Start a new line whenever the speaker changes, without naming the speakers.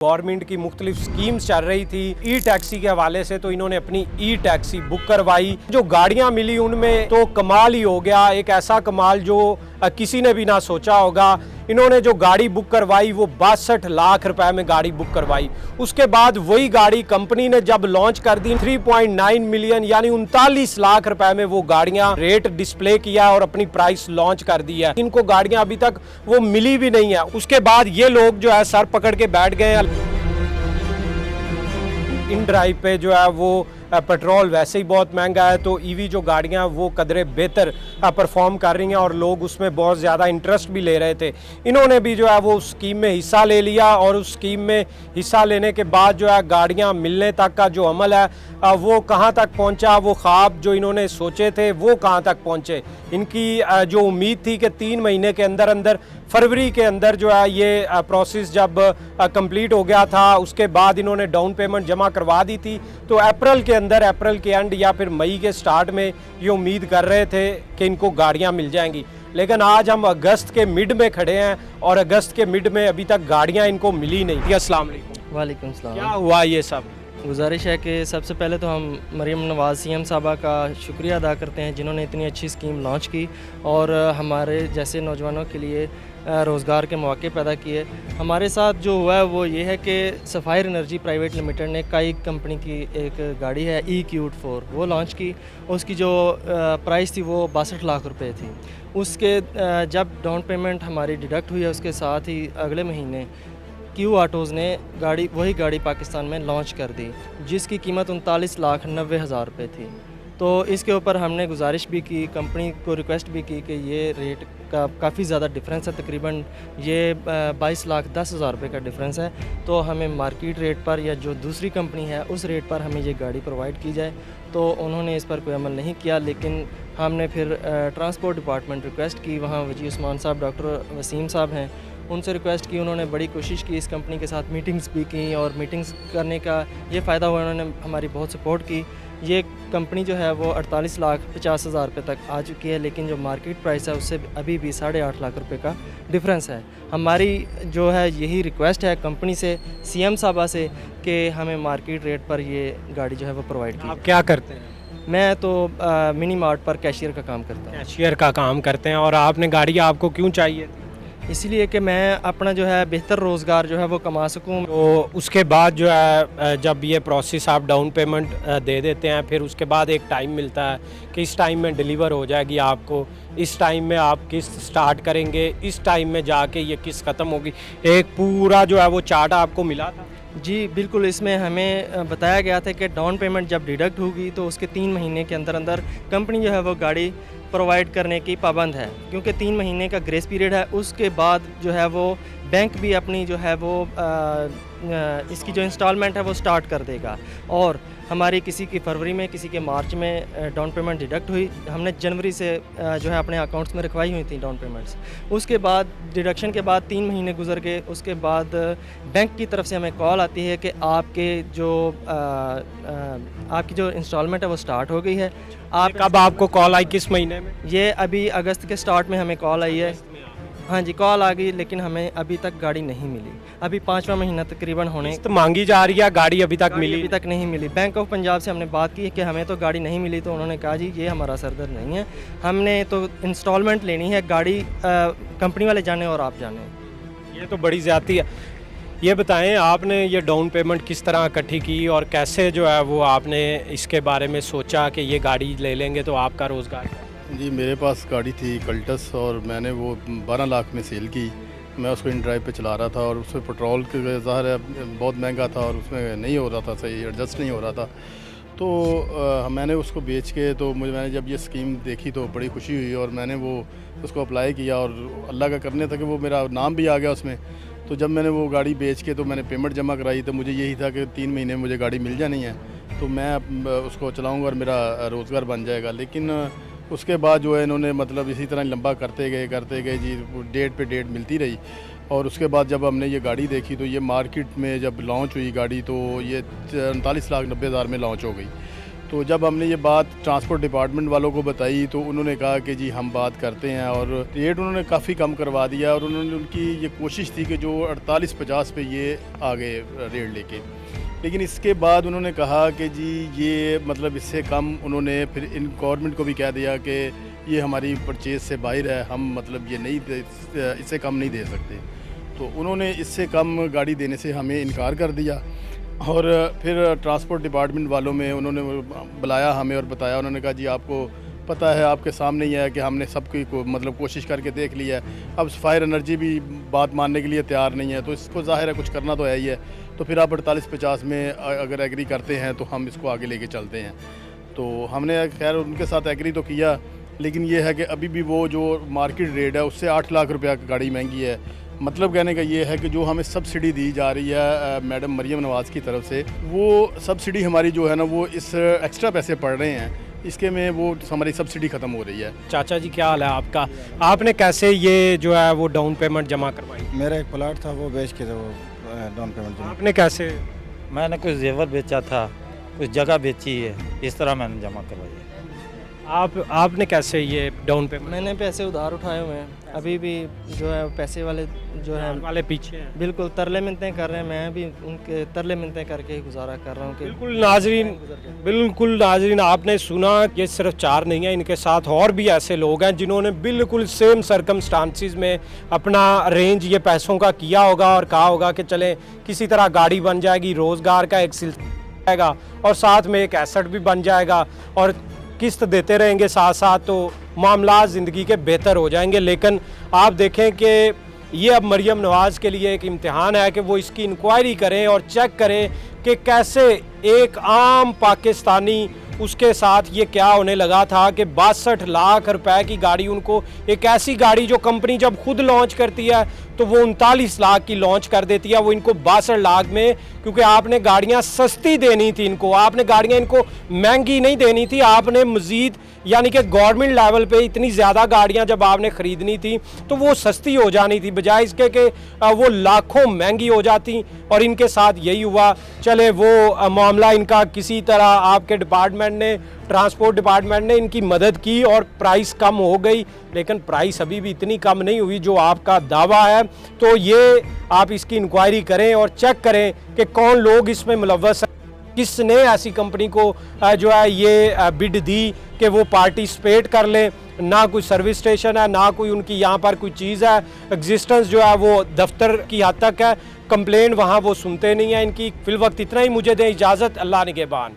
Government की मुख्तलिफ schemes चल रही थी ई टैक्सी के हवाले से, तो इन्होंने अपनी ई टैक्सी बुक करवाई। जो गाड़ियां मिली उनमें तो कमाल ही हो गया, एक ऐसा कमाल जो किसी ने भी ना सोचा होगा। इन्होंने जो गाड़ी बुक करवाई वो 62 लाख रुपए में गाड़ी बुक करवाई। उसके बाद वही गाड़ी कंपनी ने जब लॉन्च कर दी 3.9 मिलियन यानी 39 लाख रुपए में वो गाड़ियां रेट डिस्प्ले किया और अपनी प्राइस लॉन्च कर दी है। इनको गाड़ियां अभी तक वो मिली भी नहीं है। उसके बाद ये लोग जो है सर पकड़ के बैठ गए। इन ड्राइव पे जो है वो पेट्रोल वैसे ही बहुत महंगा है, तो ईवी जो गाड़ियां वो कदरे बेहतर परफॉर्म कर रही हैं और लोग उसमें बहुत ज़्यादा इंटरेस्ट भी ले रहे थे। इन्होंने भी जो है वो उस स्कीम में हिस्सा ले लिया और उस स्कीम में हिस्सा लेने के बाद जो है गाड़ियां मिलने तक का जो अमल है वो कहां तक पहुंचा, वो ख्वाब जो इन्होंने सोचे थे वो कहां तक पहुंचे। इनकी जो उम्मीद थी कि 3 महीने के अंदर अंदर फरवरी के अंदर जो है ये प्रोसेस जब कंप्लीट हो गया था, उसके बाद इन्होंने डाउन पेमेंट जमा करवा दी थी, तो अप्रैल के एंड या फिर मई के स्टार्ट में ये उम्मीद कर रहे थे कि इनको गाड़ियां मिल जाएंगी। लेकिन आज हम अगस्त के मिड में खड़े हैं और अगस्त के मिड में अभी तक गाड़ियां इनको मिली नहीं। अस्सलाम वालेकुम।
वालेकुम सलाम।
क्या हुआ ये सब?
गुजारिश है कि सबसे पहले तो हम मरीम नवाज़ सीएम साहबा का शुक्रिया अदा करते हैं जिन्होंने इतनी अच्छी स्कीम लॉन्च की और हमारे जैसे नौजवानों के लिए रोज़गार के मौके पैदा किए। हमारे साथ जो हुआ है वो ये है कि सफ़ायर एनर्जी प्राइवेट लिमिटेड ने कई कंपनी की एक गाड़ी है EQT4 वो लॉन्च की। उसकी जो प्राइस थी वो 62 लाख रुपए थी। उसके जब डाउन पेमेंट हमारी डिडक्ट हुई है उसके साथ ही अगले महीने क्यू ऑटोज़ ने वही गाड़ी पाकिस्तान में लॉन्च कर दी जिसकी कीमत 39,90,000 रुपये थी। तो इसके ऊपर हमने गुजारिश भी की, कंपनी को रिक्वेस्ट भी की कि ये रेट का काफ़ी ज़्यादा डिफरेंस है, तकरीबन ये 22,10,000 रुपये का डिफरेंस है, तो हमें मार्केट रेट पर या जो दूसरी कंपनी है उस रेट पर हमें ये गाड़ी प्रोवाइड की जाए। तो उन्होंने इस पर कोई अमल नहीं किया, लेकिन हमने फिर ट्रांसपोर्ट डिपार्टमेंट रिक्वेस्ट की, वहाँ वजी उस्मान साहब, डॉक्टर वसीम साहब हैं, उनसे रिक्वेस्ट की। उन्होंने बड़ी कोशिश की, इस कंपनी के साथ मीटिंग्स भी की और मीटिंग्स करने का ये फ़ायदा हुआ, उन्होंने हमारी बहुत सपोर्ट की। ये कंपनी जो है वो 48,50,000 रुपये तक आ चुकी है, लेकिन जो मार्केट प्राइस है उससे अभी भी 8.5 लाख रुपये का डिफरेंस है। हमारी जो है यही रिक्वेस्ट है कंपनी से, सीएम साहबा से, कि हमें मार्केट रेट पर ये गाड़ी जो है वो प्रोवाइड की।
आप क्या करते हैं?
मैं तो मिनी मार्ट पर कैशियर का काम करता हूँ।
कैशियर का काम करते हैं। और आपने गाड़ी आपको क्यों चाहिए थी?
इसलिए कि मैं अपना जो है बेहतर रोज़गार जो है वो कमा सकूं।
तो उसके बाद जो है जब ये प्रोसेस आप डाउन पेमेंट दे देते हैं, फिर उसके बाद एक टाइम मिलता है कि इस टाइम में डिलीवर हो जाएगी आपको, इस टाइम में आप किस्त स्टार्ट करेंगे, इस टाइम में जाके ये किस्त ख़त्म होगी, एक पूरा जो है वो चार्ट आपको मिला था?
जी बिल्कुल, इसमें हमें बताया गया था कि डाउन पेमेंट जब डिडक्ट होगी तो उसके 3 महीने के अंदर अंदर कंपनी जो है वो गाड़ी प्रोवाइड करने की पाबंद है, क्योंकि 3 महीने का ग्रेस पीरियड है। उसके बाद जो है वो बैंक भी अपनी जो है वो इसकी जो इंस्टॉलमेंट है वो स्टार्ट कर देगा। और हमारी किसी की फरवरी में, किसी के मार्च में डाउन पेमेंट डिडक्ट हुई। हमने जनवरी से जो है अपने अकाउंट्स में रखवाई हुई थी डाउन पेमेंट्स। उसके बाद डिडक्शन के बाद 3 महीने गुजर गए। उसके बाद बैंक की तरफ से हमें कॉल आती है कि आपकी जो इंस्टॉलमेंट है वो स्टार्ट हो गई है। आप
कब आपको कॉल आई, किस महीने में?
ये अभी अगस्त के स्टार्ट में हमें कॉल आई है। हाँ जी, कॉल आ गई, लेकिन हमें अभी तक गाड़ी नहीं मिली। अभी 5वां महीना तकरीबन होने
तो मांगी जा रही है, गाड़ी अभी तक मिली?
अभी तक नहीं मिली। बैंक ऑफ पंजाब से हमने बात की कि हमें तो गाड़ी नहीं मिली, तो उन्होंने कहा जी ये हमारा सरदर्द नहीं है, हमने तो इंस्टॉलमेंट लेनी है, गाड़ी कंपनी वाले जाने और आप जाने।
ये तो बड़ी ज़्यादती है। ये बताएं, आपने ये डाउन पेमेंट किस तरह इकट्ठी की और कैसे जो है वो आपने इसके बारे में सोचा कि ये गाड़ी ले लेंगे तो आपका रोज़गार?
जी, मेरे पास गाड़ी थी कल्टस और मैंने वो 12 लाख में सेल की। मैं उसको इन ड्राइव पे चला रहा था और उसमें पेट्रोल के ज़ाहिर है बहुत महंगा था और उसमें नहीं हो रहा था, सही एडजस्ट नहीं हो रहा था। तो मैंने उसको बेच के, तो मैंने जब ये स्कीम देखी तो बड़ी खुशी हुई और मैंने वो उसको अप्लाई किया और अल्लाह का करने था कि वो मेरा नाम भी आ गया उसमें। तो जब मैंने वो गाड़ी बेच के तो मैंने पेमेंट जमा कराई, तो मुझे यही था कि 3 महीने में मुझे गाड़ी मिल जानी है, तो मैं उसको चलाऊँगा और मेरा रोज़गार बन जाएगा। लेकिन उसके बाद जो है इन्होंने मतलब इसी तरह लंबा करते गए जी, डेट पे डेट मिलती रही। और उसके बाद जब हमने ये गाड़ी देखी तो ये मार्केट में जब लॉन्च हुई गाड़ी तो ये 39,90,000 में लॉन्च हो गई। तो जब हमने ये बात ट्रांसपोर्ट डिपार्टमेंट वालों को बताई तो उन्होंने कहा कि जी हम बात करते हैं, और रेट उन्होंने काफ़ी कम करवा दिया, और उन्होंने उनकी ये कोशिश थी कि जो 48-50 पे ये आ गए रेट लेके। लेकिन इसके बाद उन्होंने कहा कि जी ये मतलब इससे कम, उन्होंने फिर इन गवर्नमेंट को भी कह दिया कि ये हमारी परचेज़ से बाहर है, हम मतलब ये नहीं इससे कम नहीं दे सकते। तो उन्होंने इससे कम गाड़ी देने से हमें इनकार कर दिया, और फिर ट्रांसपोर्ट डिपार्टमेंट वालों में उन्होंने बुलाया हमें और बताया। उन्होंने कहा जी आपको पता है, आपके सामने ही है कि हमने सबकी को मतलब कोशिश करके देख लिया है, अब फायर एनर्जी भी बात मानने के लिए तैयार नहीं है, तो इसको ज़ाहिर है कुछ करना तो है ही है। तो फिर आप 48-50 में अगर एग्री करते हैं तो हम इसको आगे लेके चलते हैं। तो हमने खैर उनके साथ एग्री तो किया, लेकिन ये है कि अभी भी वो जो मार्केट रेट है उससे 8 लाख रुपया की गाड़ी महंगी है। मतलब कहने का ये है कि जो हमें सब्सिडी दी जा रही है मैडम मरियम नवाज़ की तरफ से, वो सब्सिडी हमारी जो है ना वो इस एक्स्ट्रा पैसे पड़ रहे हैं, इसके में वो हमारी सब्सिडी ख़त्म हो रही है।
चाचा जी क्या हाल है आपका? आपने कैसे ये जो है वो डाउन पेमेंट जमा करवाई?
मेरा एक प्लाट था, वो बेच के वो डाउन पेमेंट जमा।
आपने कैसे?
मैंने कुछ जेवर बेचा था, कुछ जगह बेची है, इस तरह मैंने जमा करवाई है।
आपने कैसे ये डाउन पेमेंट?
मैंने पैसे उधार उठाए हुए हैं, अभी भी जो है पैसे वाले जो है
वाले पीछे हैं।
बिल्कुल तरले मिन्नतें कर रहे हैं, मैं भी उनके तरले मिन्नतें करके ही गुजारा कर रहा हूँ कि
बिल्कुल नाजरीन आपने सुना, ये सिर्फ 4 नहीं है, इनके साथ और भी ऐसे लोग हैं जिन्होंने बिल्कुल सेम सर्कमस्टांसिस में अपना अरेंज ये पैसों का किया होगा और कहा होगा कि चले किसी तरह गाड़ी बन जाएगी, रोज़गार का एक सिलसिला आएगा और साथ में एक एसेट भी बन जाएगा और किस्त देते रहेंगे साथ साथ, तो मामला ज़िंदगी के बेहतर हो जाएंगे। लेकिन आप देखें कि ये अब मरियम नवाज़ के लिए एक इम्तिहान है कि वो इसकी इंक्वायरी करें और चेक करें कि कैसे एक आम पाकिस्तानी, उसके साथ ये क्या होने लगा था कि 62 लाख रुपए की गाड़ी, उनको एक ऐसी गाड़ी जो कंपनी जब खुद लॉन्च करती है तो वो 39 लाख की लॉन्च कर देती है, वो इनको 62 लाख में, क्योंकि आपने गाड़ियां सस्ती देनी थी इनको, आपने गाड़ियां इनको महंगी नहीं देनी थी, आपने मज़ीद यानी कि गवर्नमेंट लेवल पे इतनी ज़्यादा गाड़ियां जब आपने ख़रीदनी थी तो वो सस्ती हो जानी थी, बजाय इसके कि वो लाखों महंगी हो जाती। और इनके साथ यही हुआ। चले वो मामला इनका किसी तरह आपके डिपार्टमेंट ने, ट्रांसपोर्ट डिपार्टमेंट ने इनकी मदद की और प्राइस कम हो गई, लेकिन प्राइस अभी भी इतनी कम नहीं हुई जो आपका दावा है। तो ये आप इसकी इंक्वायरी करें और चेक करें कि कौन लोग इसमें मुलव्वस हैं, किसने ऐसी कंपनी को जो है ये बिड दी कि वो पार्टिसिपेट कर ले। ना कोई सर्विस स्टेशन है, ना कोई उनकी यहाँ पर कोई चीज़ है, एग्जिस्टेंस जो है वो दफ्तर की हद तक है, कंप्लेंट वहाँ वो सुनते नहीं हैं इनकी। फिलवक्त इतना ही, मुझे दें इजाज़त, अल्लाह निगहबान।